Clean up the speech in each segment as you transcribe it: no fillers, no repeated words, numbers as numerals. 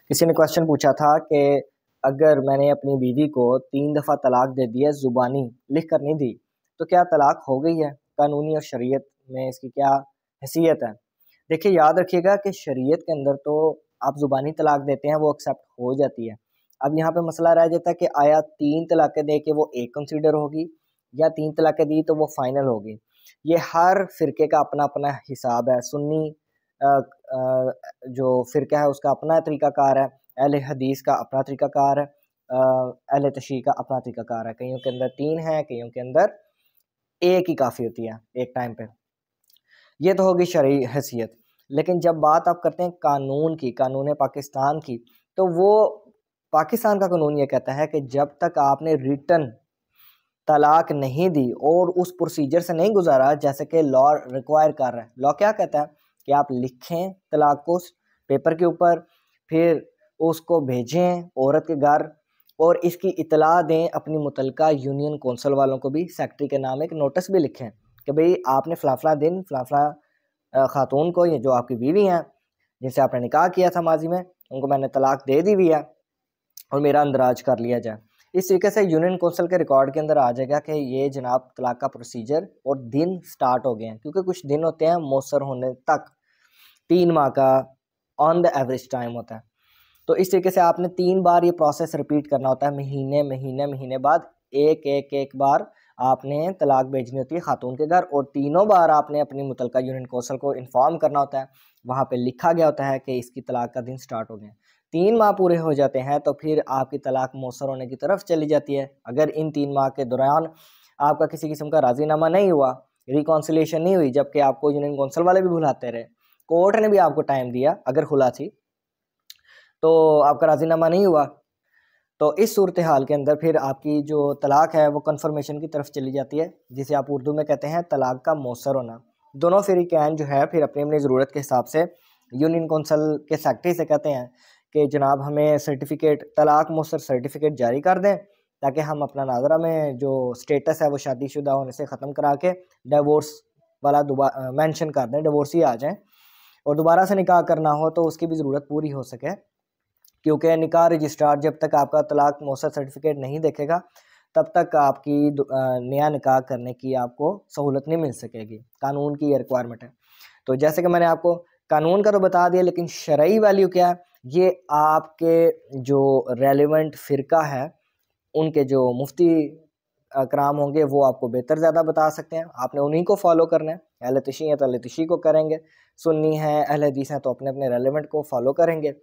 किसी ने क्वेश्चन पूछा था कि अगर मैंने अपनी बीवी को 3 दफ़ा तलाक दे दिया, ज़ुबानी लिख कर नहीं दी, तो क्या तलाक हो गई है? कानूनी और शरीयत में इसकी क्या हैसियत है? देखिए, याद रखिएगा कि शरीयत के अंदर तो आप ज़ुबानी तलाक देते हैं वो एक्सेप्ट हो जाती है। अब यहाँ पे मसला रह जाता है कि आया 3 तलाक़ें दे के वो एक कंसीडर होगी या 3 तलाक़ें दी तो वो फाइनल होगी। ये हर फ़िरके का अपना-अपना हिसाब है। सुन्नी जो फ़िरका है उसका अपना तरीक़ाकार है, अहले हदीस का अपना तरीक़ाकार है, अहले तशरीह का अपना तरीक़ाकार है। कईयों के अंदर 3 है, कईयों के अंदर 1 ही काफ़ी होती है एक टाइम पे। ये तो होगी शरई हैसियत। लेकिन जब बात आप करते हैं कानून की, कानून पाकिस्तान की, तो वो पाकिस्तान का कानून ये कहता है कि जब तक आपने रिटन तलाक नहीं दी और उस प्रोसीजर से नहीं गुजारा जैसे कि लॉ रिक्वायर कर रहा है। लॉ क्या कहता है कि आप लिखें तलाक को पेपर के ऊपर, फिर उसको भेजें औरत के घर और इसकी इतला दें अपनी मुतलका यूनियन कौंसल वालों को भी, सेक्रेटरी के नाम एक नोटिस भी लिखें कि भाई आपने फ़लाँ दिन फ़लाँ खातून को, ये जो आपकी बीवी हैं जिनसे आपने निकाह किया था माजी में, उनको मैंने तलाक दे दी हुई है और मेरा अंदराज कर लिया जाए। इस तरीके से यूनियन कौंसल के रिकॉर्ड के अंदर आ जाएगा कि ये जनाब तलाक का प्रोसीजर और दिन स्टार्ट हो गए हैं, क्योंकि कुछ दिन होते हैं मौसर होने तक 3 माह का ऑन द एवरेज टाइम होता है। तो इस तरीके से आपने 3 बार ये प्रोसेस रिपीट करना होता है, महीने बाद एक बार आपने तलाक भेजनी होती है खातून के घर और तीनों बार आपने अपनी मुतलका यूनियन कौंसल को इन्फॉर्म करना होता है। वहाँ पे लिखा गया होता है कि इसकी तलाक का दिन स्टार्ट हो गया। 3 माह पूरे हो जाते हैं तो फिर आपकी तलाक मौसर होने की तरफ चली जाती है। अगर इन 3 माह के दौरान आपका किसी किस्म का राज़ीनामा नहीं हुआ, रिकॉन्सिलिएशन नहीं हुई, जबकि आपको यूनियन कौंसल वाले भी बुलाते रहे, कोर्ट ने भी आपको टाइम दिया अगर खुला थी, तो आपका राज़ीनामा नहीं हुआ, तो इस सूरत हाल के अंदर फिर आपकी जो तलाक है वो कन्फर्मेशन की तरफ चली जाती है, जिसे आप उर्दू में कहते हैं तलाक का मौसर होना। दोनों फ़रीक़ैन जो है फिर अपनी अपनी ज़रूरत के हिसाब से यूनियन कौंसल के सेक्रेटरी से कहते हैं कि जनाब हमें सर्टिफिकेट, तलाक मौसर सर्टिफिकेट जारी कर दें, ताकि हम अपना नाज़रा में जो स्टेटस है वो शादीशुदा होने से ख़त्म करा के डिवोर्स वाला मेंशन कर दें, डिवोर्सी आ जाएँ और दोबारा से निकाह करना हो तो उसकी भी ज़रूरत पूरी हो सके, क्योंकि निकाह रजिस्ट्रार जब तक आपका तलाक मौसर सर्टिफिकेट नहीं देखेगा तब तक आपकी नया निकाह करने की आपको सहूलत नहीं मिल सकेगी। कानून की ये रिक्वायरमेंट है। तो जैसे कि मैंने आपको कानून का तो बता दिया, लेकिन शरई वैल्यू क्या है, ये आपके जो रेलेवेंट फ़िरका है उनके जो मुफ्ती कराम होंगे वो आपको बेहतर ज़्यादा बता सकते हैं। आपने उन्हीं को फॉलो करना है। अहले तशरीह है तो अहले तशरीह को करेंगे, सुन्नी है अहले हदीस हैं तो अपने अपने रेलेवेंट को फॉलो करेंगे।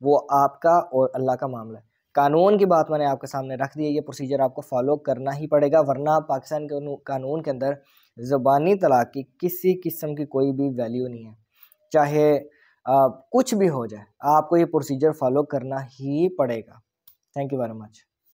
वो आपका और अल्लाह का मामला है। कानून की बात मैंने आपके सामने रख दी है, ये प्रोसीजर आपको फॉलो करना ही पड़ेगा, वरना पाकिस्तान के कानून के अंदर ज़बानी तलाक की किसी किस्म की कोई भी वैल्यू नहीं है। चाहे कुछ भी हो जाए, आपको ये प्रोसीजर फॉलो करना ही पड़ेगा। Thank you very much.